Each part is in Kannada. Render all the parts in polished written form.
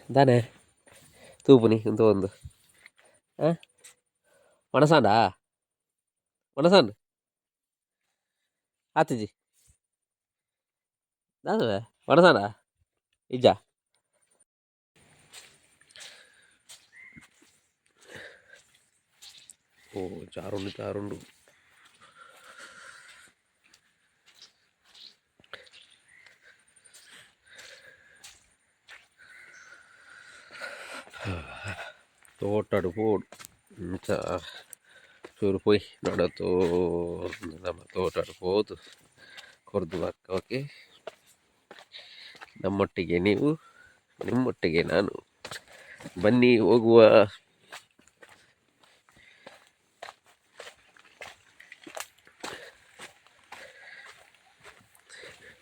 தானே தூப்புனி இந்த ಒಂದು ಮನಸಾಂಡ ಮನಸಾಂಡ್ ಆತಿಜಿ ದಾದ ಮನಸಾಂಡ ಇಜ್ಜ ಓ ಚಾರುಂಡು ಚಾರುಂಡು ತೋಟಡು ಪೋಡು ಇಂಚ ಚೂರು ಪೋಯ್ ನಡತೋ ನಮ್ಮ ತೋಟಡು ಹೋದು ಕೊರ್ದು ಬಕ್ಕ ಓಕೆ ನಮ್ಮೊಟ್ಟಿಗೆ ನೀವು ನಿಮ್ಮೊಟ್ಟಿಗೆ ನಾನು ಬನ್ನಿ ಹೋಗುವ.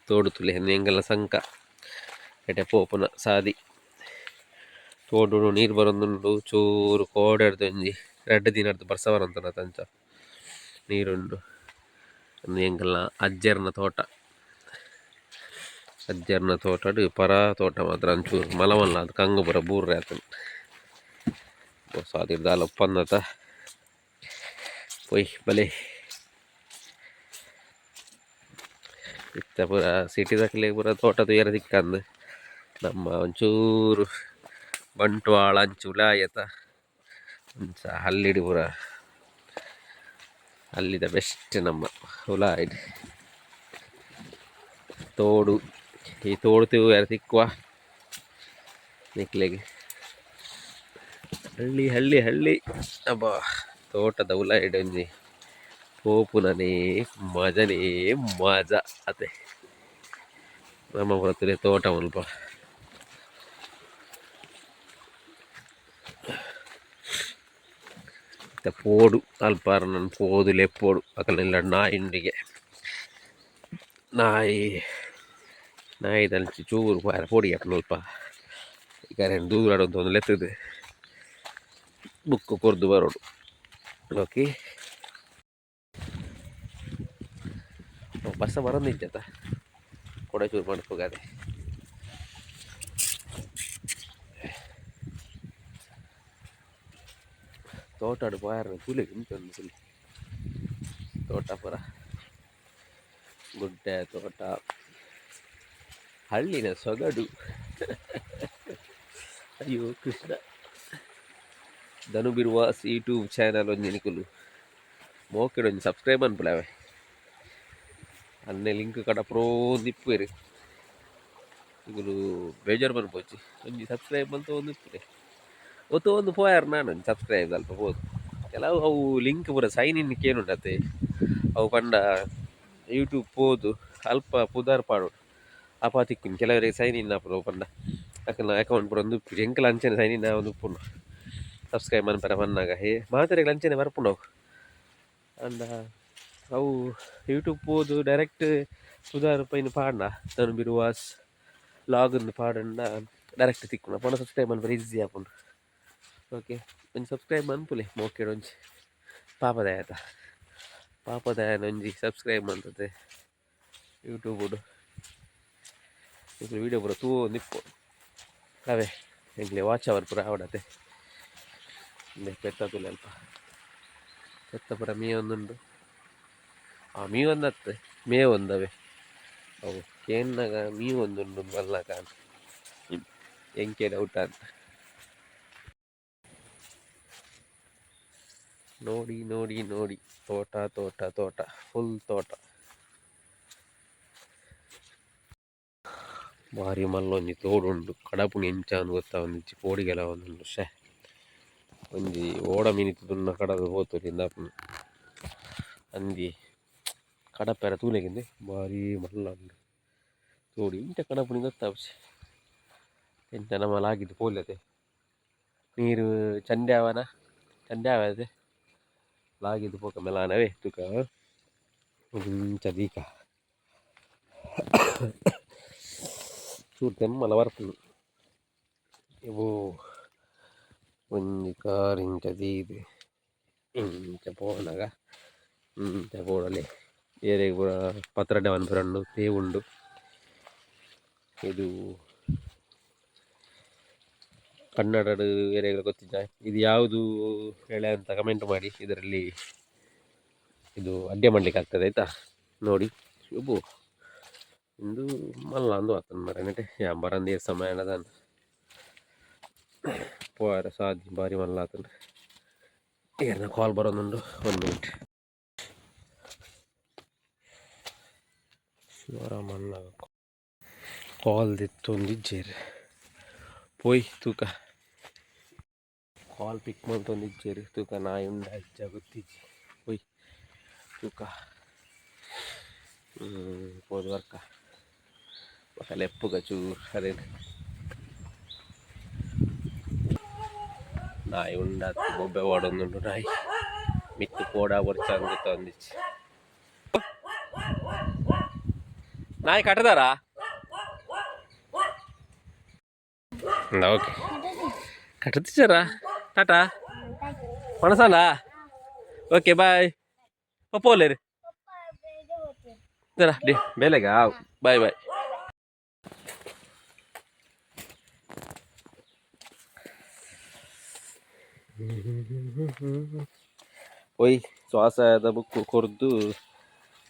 ತೋಡು ತುಳಿ ಹೆಂಗೆಲ್ಲ ಸಂಕ ಎಟೆ ಪೋಪುನ ಸಾದಿ ತೋಡು ನೀರು ಬರೋದುಂಡು ಚೂರು ಕೋಡಾಡ್ದು ಒಂಜಿ 2 ದಿನದ್ದು ಬರ್ಸವರಂತನ ತಂಚ ನೀರುಂಡು ಎಂಗೆಲ್ಲ ಅಜ್ಜರ್ನ ತೋಟಡು ಪರ ತೋಟ ಮಾತ್ರ ಅಂಚೂರು ಮಲಮಲ್ಲ ಅದು ಕಂಗು ಬರ ಬೂರ್ರೆ ಆತನು ಸಾದಿರ್ದ ಅಲ್ಲ ಒಪ್ಪಂದತ ಪೊಯ್ ಬಲೆ ಇತ್ತ ಪೂರ ಸಿಟಿದಕ್ಲೆ ಪೂರ ತೋಟ ತುಯ್ಯರ ದಿಕ್ಕಂದು ನಮ್ಮ ಒಂಚೂರು ಬಂಟ್ವಾಳ ಅಂಚು ಉಲಾಯತ ಅಂಚ ಹಲ್ಲಿಡು ಪೂರ ಅಲ್ಲಿದ ಬೆಸ್ಟ್ ನಮ್ಮ ಉಲಾಯ್ಡ್ ತೋಡು ಈ ತೋಡು ತುಯ್ಯರ ತಿಕ್ಕುವ ನಿಕ್ಲೆಗೆ ಹಳ್ಳಿ ಅಬ್ಬ ತೋಟದ ಉಲಾಯ್ಡ್ ಒಂಜಿ ಪೋಪುನನೇ ಮಜನೇ ಮಜ ಅತೆ ನಮ್ಮ ಪುರತುಲೆ ತೋಟ ಮುಲ್ಪ ಪೋಡು ಅಲ್ಪಾರ ನನ್ನ ಪೋದು ಲೆಪ್ಪೋಡು ಅಕಲೆಲ್ಲ ನಾಯಿಂಡಿಗೆ ನಾಯಿ ತನಚಿ ಚೂರು ಪಾರ ಪೋಡಿ ಅಪ್ಪ ಅಲ್ಪ ಈಗ ದೂರಾಡೋದು ಒಂದು ಲೆತ್ತದು ಬುಕ್ಕು ಕೊರ್ದು ಬರೋಡು ಓಕೆ ಬಸ್ಸ ಬರೋದು ನಿಂಚತ ಕೊಡ ಚೂರು ಮಾಡ್ಕೋಗಾದೆ ತೋಟಾಡು ಬಾರ ತುಲಿ ಉಂಟೊಂದು ತುಲಿ ತೋಟ ಪುರ ಗುಡ್ಡೆ ತೋಟ ಹಳ್ಳಿನ ಸೊಗಡು ಅಯ್ಯೋ ಕೃಷ್ಣ ಧನುಬಿರುವಾಸ್ ಯೂಟ್ಯೂಬ್ ಚಾನಲ್ ಒಂಜಿ ನಿಕುಲು ಮೋಕೆಡ್ ಒಂಜಿ ಸಬ್ಸ್ಕ್ರೈಬ್ ಅನ್ಪುಲವೆ ಅನ್ನೆ ಲಿಂಕ್ ಕಡ ಪ್ರೋ ದಿಪ್ಪುವೆರು ಇಗುಲು ಬೇಜಾರು ಬರ್ಬೋಚಿ ಒಂಜಿ ಸಬ್ಸ್ಕ್ರೈಬ್ ಅಂತ ಒಂದು ಇಪ್ಪುರೆ ಒತ್ತು ಒಂದು ಪೋಯಾರ ನಾನು ಸಬ್ಸ್ಕ್ರೈಬ್ ಅಲ್ಪ ಹೋದು ಕೆಲವು ಅವು ಲಿಂಕ್ ಪೂರ ಸೈನ್ ಇನ್ ಕೇನುಂಡತೆ ಅವು ಪಂಡ ಯೂಟ್ಯೂಬ್ ಪೋದು ಅಲ್ಪ ಪುದಾರ್ ಪಾಡು ಅಪ ತಿಕ್ಕಿನ ಕೆಲವರಿಗೆ ಸೈನ್ ಇನ್ ಆಪುನ ಪಂಡ ಅಕಲ್ನ ಅಕೌಂಟ್ ಪೂರ ಒಂದು ಉಪ್ಪು ಎಂಕಲ ಅಂಚನೆ ಸೈನ್ ಇನ್ ಒಂದು ಉಪ್ಪುಂಡು ಸಬ್ಸ್ಕ್ರೈಬ್ ಮನ್ಪರ ಪನ್ನಾಗ ಹೇ ಮಾತಾಡಿಗೆ ಅಂಚನೆ ಬರ್ಪುಂಡು ಅಂಡ ಅವು ಯೂಟ್ಯೂಬ್ ಪೋದು ಡೈರೆಕ್ಟ್ ಪುದಾರ್ ಪೈನ ಪಾಡ್ನ ತನು ಬಿರುವಾಸ್ ಲಾಗಿಂದು ಪಾಡಂಡ ಡೈರೆಕ್ಟ್ ತಿಕ್ಕುನ ಪಂಡ ಸಬ್ಸ್ಕ್ರೈಬ್ ಮನ್ಪರ ಈಸಿ ಆಪುಂಡು ಓಕೆ ಒಂಜಿ ಸಬ್ಸ್ಕ್ರೈಬ್ ಮನ್ಪುಲೆ ಮೋಕೆಡ್ ಒಂಜಿ ಪಾಪದಾಯನ ಒಂಜಿ ಸಬ್ಸ್ಕ್ರೈಬ್ ಮಾಡ್ತದೆ ಯೂಟ್ಯೂಬುಡು ವೀಡಿಯೋ ಪೂರ ತೂ ನಿಪ್ಪು ಅವೇ ಎಂಕ್ಲೆ ವಾಚ್ ಅವರ್ ಪೂರ ಆವಡತೆ ಪೆತ್ತ ತುಲೆ ಅಲ್ಪ ಪೆತ್ತ ಪೂರ ಮೀ ಒಂದುಂಡು ಆ ಮೀ ಒಂದತ್ತೆ ಮೇ ಒಂದವೆ ಅವು ಕೇನ್ನಾಗ ಮೀ ಒಂದುಂಡು ಬಲ್ಲ ಕಾಣ ಎಂಕೆ ಡೌಟ್ ಅಂತ ನೋಡಿ ತೋಟ ಫುಲ್ ತೋಟ ಭಾರಿ ಮಲ್ಲೊಂಜಿ ತೋಡುಂಡು ಕಡಪುಣಿ ಎಂಚಾಂದು ಗೊತ್ತಾ ಒಂದಿಜ್ಜಿ ಕೋಡಿಗೆಲ ಒಂದುಂಡು ಒಂಜಿ ಓಡ ಮೀನಿತ್ತು ದುನ್ನ ಕಡದು ಹೋತುಲಿಂದ ಅಂದಿ ಕಡಪೆರ ತೂಲೆಗಿಂದೆ ಭಾರಿ ಮಲ್ಲ ಉಂಡು ತೋಡಿ ಇಂಟ ಕಡಪುಣಿ ಗೊತ್ತಾವಸಿ ಎಂತ ನಮ್ಮಲಾಗಿದ್ದು ಪೋಲ್ಯತೆ ನೀರು ಚಂಡೆ ಆವದೆ ಲಾಗಿದ್ದು ಪೋಕ ಮೆಲಾನವೇ ತುಕ ಇಂಚ ದೀಕ ಚೂರು ತೆಮ್ಮಲ ಬರ್ಪುಂಡು ಇವು ಒಂಜಿ ಕಾರ್ ಇಂಚ ದೀದು ಇಂಚ ಪೋನಾಗ ಇಂಚ ಪೋಡಲೆ ಏರೆ ಪೂರ ಪತ್ರೊಡೆ ಮನ್ಪುರಂಡು ತೇವುಂಡು ಇದು ಕನ್ನಡ ಏರಿಯಾಗಳು ಗೊತ್ತಿದ್ದ ಇದು ಯಾವುದು ಹೇಳ ಅಂತ ಕಮೆಂಟ್ ಮಾಡಿ. ಇದರಲ್ಲಿ ಇದು ಅಡ್ಡೆ ಮಾಡಲಿಕ್ಕೆ ಆಗ್ತದೆ ಆಯಿತಾ ನೋಡಿ. ಒಬ್ಬು ಇಂದು ಮಲ್ಲ ಅಂದು ಆತನ ಮರ ನೆಟ್ಟೆ ಬರಂದೇ ಸಮಯ ಅನ್ನೋದನ್ನು ಪೋರ ಸಾಧಿ ಬಾರಿ ಮಲ್ಲ ಆತನ. ಏನ ಕಾಲ್ ಬರೋದುಂಡು 1 ಮಿನಿಟ್. ಶಿವರ ಮಲ್ಲ ಕಾಲ್ ದಿತ್ತೊಂದಿಜ್ಜೇರಿ ಪೋಯ್ ತೂಕ ಕಾಲ್ ಪಿಕ್ ಮಾಡ್ತೊಂದಿಜ್ಜೇರಿ ತೂಕ ನಾಯಿ ಉಂಡ ಅಜ್ಜ ಗೊತ್ತಿಜ್ಜಿ ಪೋಯ್ ತೂಕ ಪೋದು ವರ್ಕ ಲೆಪ್ಪುಗ ಚೂರು ಅದೇನು ನಾಯಿ ಉಂಡ ಬೊಬ್ಬೆ ಓಡೊಂದುಂಡು ನಾಯಿ ಮಿತ್ತು ಕೋಡ ಬರ್ಚಾಂಗ್ ಗೊತ್ತೊಂದಿಚ್ಚಿ ನಾಯಿ ಕಟ್ಟದಾರಾ ಓಕೆ ಕಟ್ಟದಿಚ್ಚಾರ ಟಾಟಾ ಪಣಸಂಡ ಓಕೆ ಬಾಯ್ ಪಪ್ಪೋಲೇರಿ ಜರಾ ಡಿ ಬೇಲೆಗ ಬಾಯ್ ಬಾಯ್. ಒಯ್ ಶ್ವಾಸದ ಬುಕ್ಕು ಕೊರ್ದು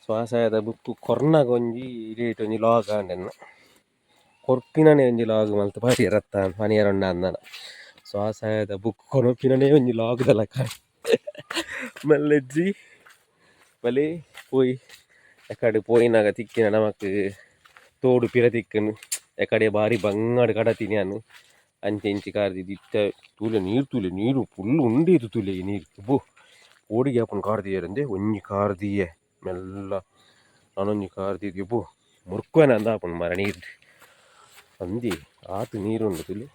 ಶ್ವಾಸದ ಬುಕ್ಕು ಕೊರ್ನಗೊಂಜಿ ರೇಟ್ ಒಂಜಿ ಲಾಗ್ ಆಂಡೆನ್ನ ಕೊರ್ಪಿನನೇ ಒಂಜಿ ಲಾಗ್ ಮಲ್ತು ಬಾರಿ ರತ್ತ ಮನೆಯರೊಂಡ ಅಂದನ ಶ್ವಾಸದ ಬುಕ್ ಕೊರಪಿನನೇ ಒಂಜಿ ಲಾಗ್ದಲ್ಲ ಮಲ್ಲೆಜ್ಜಿ ಬಲೆ ಪೋಯ್ ಎಕಡೆ ಪೋಯಿನಾಗ ತಿಕ್ಕಿನ ನಮಕ್ ತೋಡು ಪಿರ ತಿಕ್ಕನು ಎಕಡೆ ಬಾರಿ ಬಂಗಾಡು ಕಡತೀನಿ ಅನ್ನು ಅಂಚೆ ಇಂಚಿ ಕಾರ್ದಿದ್ದು ಇತ್ತ ತೂಲೆ ನೀರು ಫುಲ್ ಉಂಡಿತು ತೂಲೆ ನೀರು ಬೋ ಓಡಿಗೆ ಹಾಕೊಂಡು ಕಾರ್ದಿಯರಂದೆ ಒಂಜಿ ಕಾರ್ದಿಯೇ ಮೆಲ್ಲ ನಾನೊಂಜಿ ಕಾರ್ದಿದ್ಯು ಬೋ ಮುರ್ಕುವನ ಅಂದ ಹಾಕೊಂಡು ಮರ ನೀರು ಅಂದಿ ಆತು ನೀರು ಉಂಡು ತುಲಿ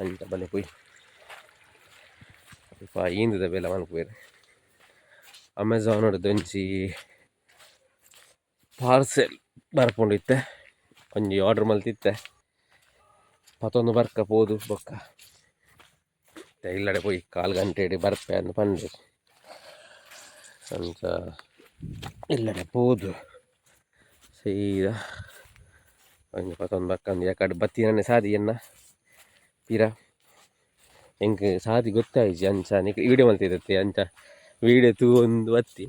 ಅಂತ ಬಲೆ ಪೋಯ್ ಈಂದದ ಬೆಲೆ ಮನ್ಪುವೇರು ಅಮೆಝಾನ್ ಹೊಡೆದೊಂಜಿ ಪಾರ್ಸೆಲ್ ಬರ್ಕೊಂಡಿತ್ತೆ ಒಂಜಿ ಆರ್ಡ್ರ್ ಮಲ್ತಿತ್ತೆ ಮತ್ತೊಂದು ಬರ್ಕ ಪೋದು ಬೊಕ್ಕ ಇಲ್ಲಡೆ ಪೋಯ್ 4 ಗಂಟೆ ಬರ್ಪೆ ಅಂದು ಪಂಡ್ರೆ ಅಂಚ ಇಲ್ಲಡೆ ಪೋದು ಸೀದಾ ಒಂಜಿ ಮತ್ತೊಂದು ಬರ್ಕಂದು ಯಾಕಡೆ ಬತ್ತಿನೇ ಸಾದಿ ಎನ್ನ ತೀರ ಹೆಂಗೆ ಸಾದಿ ಗೊತ್ತಾಯ್ಜಿ ಅಂಚ ವಿಡಿಯೋ ಮಲ್ತಿದ್ದತ್ತೆ ಅಂಚ ವಿಡಿಯೋ ತೂ ಒಂದು ಒತ್ತಿ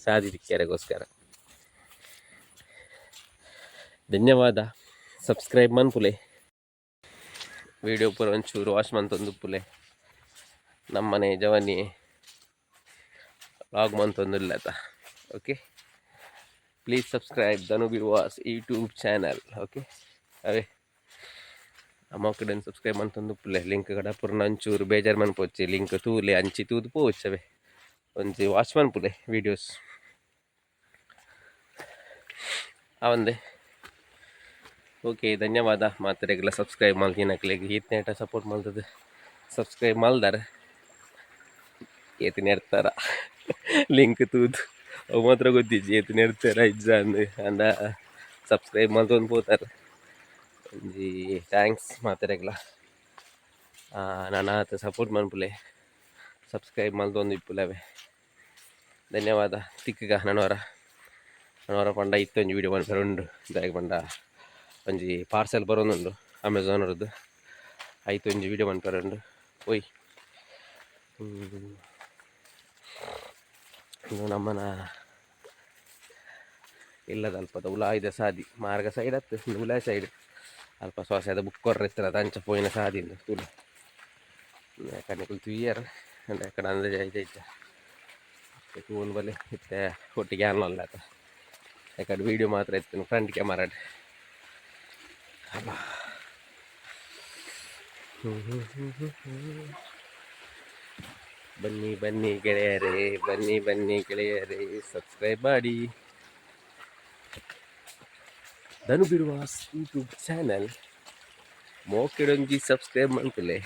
ಸಾದಿ ತಿಕ್ಕ್ಯಾರೆಗೋಸ್ಕರ ಧನ್ಯವಾದ. ಸಬ್ಸ್ಕ್ರೈಬ್ ಮನ್ಪುಲೆ ವಿಡಿಯೋ ಪೂರ ಒಂಚೂರು ವಾಚ್ ಮಂತೊಂದು ಪುಲೆ ನಮ್ಮನೆ ಜವನಿ ಲಾಗ್ ಮಂತೊಂದುಲ್ಲತ okay. Please subscribe Dhanu Biruvas YouTube channel okay. ಅವೇ ಅಮ್ಮ ಕಡೆ ಸಬ್ಸ್ಕ್ರೈಬ್ ಮಂತೊಂದು ಪುಲೆ ಲಿಂಕ್ ಕಡ ಪೂರ್ಣ ಒಂಚೂರು ಬೇಜಾರು ಮನ್ಪೋಚ್ಚಿ ಲಿಂಕ್ ತೂಲೆ ಅಂಚಿ ತೂದು ಪೋವಚ್ಚವೆ ಒಂಚಿ ವಾಚ್ ಮನ್ಪುಲೆ ವೀಡಿಯೋಸ್ ಅವಂದೆ ಓಕೆ. ಧನ್ಯವಾದ. ಮಾತ್ರೆಗೆಲ್ಲ ಸಬ್ಸ್ಕ್ರೈಬ್ ಮಲ್ತಿನಕ್ಲೆಗೆ ಈತ್ನೇಟ ಸಪೋರ್ಟ್ ಮಲ್ತದೆ ಸಬ್ಸ್ಕ್ರೈಬ್ ಮಲ್ದಾರೆ ಏತು ನೆಡ್ತಾರ ಲಿಂಕ್ ತೂದು ಅವು ಮಾತ್ರ ಗೊತ್ತಿಜ್ಜಿ ಏತು ನೆಡ್ತಾರ ಇಜ್ಜ ಅಂದ ಸಬ್ಸ್ಕ್ರೈಬ್ ಮಲ್ತೊಂದು ಪೋತಾರೆ ಒಂಜಿ ಥ್ಯಾಂಕ್ಸ್ ಮಾತ್ರೆಗ್ಲ ನಾನು ಆತ ಸಪೋರ್ಟ್ ಮನ್ಪುಲೆ ಸಬ್ಸ್ಕ್ರೈಬ್ ಮಲ್ತೊಂದು ಇಪ್ಪುಲವೆ ಧನ್ಯವಾದ. ತಿಕ್ಕಗ ನನ್ನವರ ಪಂಡ ಇತ್ತೊಂಜಿ ವೀಡಿಯೋ ಮನ್ಪರೆ ಉಂಡು ದಾಯಕ ಪಂಡ ಒಂಜಿ ಪಾರ್ಸೆಲ್ ಬರೋನುಂಡು ಅಮೆಝಾನ್ ಅವ್ರದ್ದು ಐತು ಒಂಜಿ ವೀಡಿಯೋ ಮನ್ಪರೆ ಉಂಡು ಒಯ್ ನಮ್ಮನ ಇಲ್ಲದ ಅಲ್ಪದ ಉಲಾಯ್ದ ಸಾದಿ ಮಾರ್ಗ ಸೈಡ್ ಹತ್ತು ಉಲಾಯ್ ಸೈಡ್ ಅಲ್ಪ ಶ್ವಾಸದ ಬುಕ್ ಕೊರ್ರೆತ್ತಿರ ಅಂಚ ಪೋಯಿನ ಸಾದಿಂದ ತುಳು ಯಾಕಂದ್ರೆ ಕುಲ್ತು ಇಯರ್ ಯಾಕಡೆ ಅಂದ್ರೆ ಜೈಜ ತೂನ್ ಬಲೆ ಇತ್ತೆ ಒಟ್ಟಿಗೆ ಅನ್ನಲ್ಲ ಆತ ಯಾಕಡೆ ವೀಡಿಯೋ ಮಾತ್ರ ಇತ್ತು ಫ್ರಂಟ್ ಕ್ಯಾಮರಾ ಬನ್ನಿ ಬನ್ನಿ ಗೆಳೆಯರೇ ಬನ್ನಿ ಗೆಳೆಯರೇ ಸಬ್ಸ್ಕ್ರೈಬ್ ಮಾಡಿ ಧನು ಬಿರುವಾಸ್ ಯೂಟ್ಯೂಬ್ ಚಾನಲ್ ಮೋಕೆಡೊಂಜಿ ಸಬ್ಸ್ಕ್ರೈಬ್ ಮಾಡ್ಕೊಳ್ಳಿ.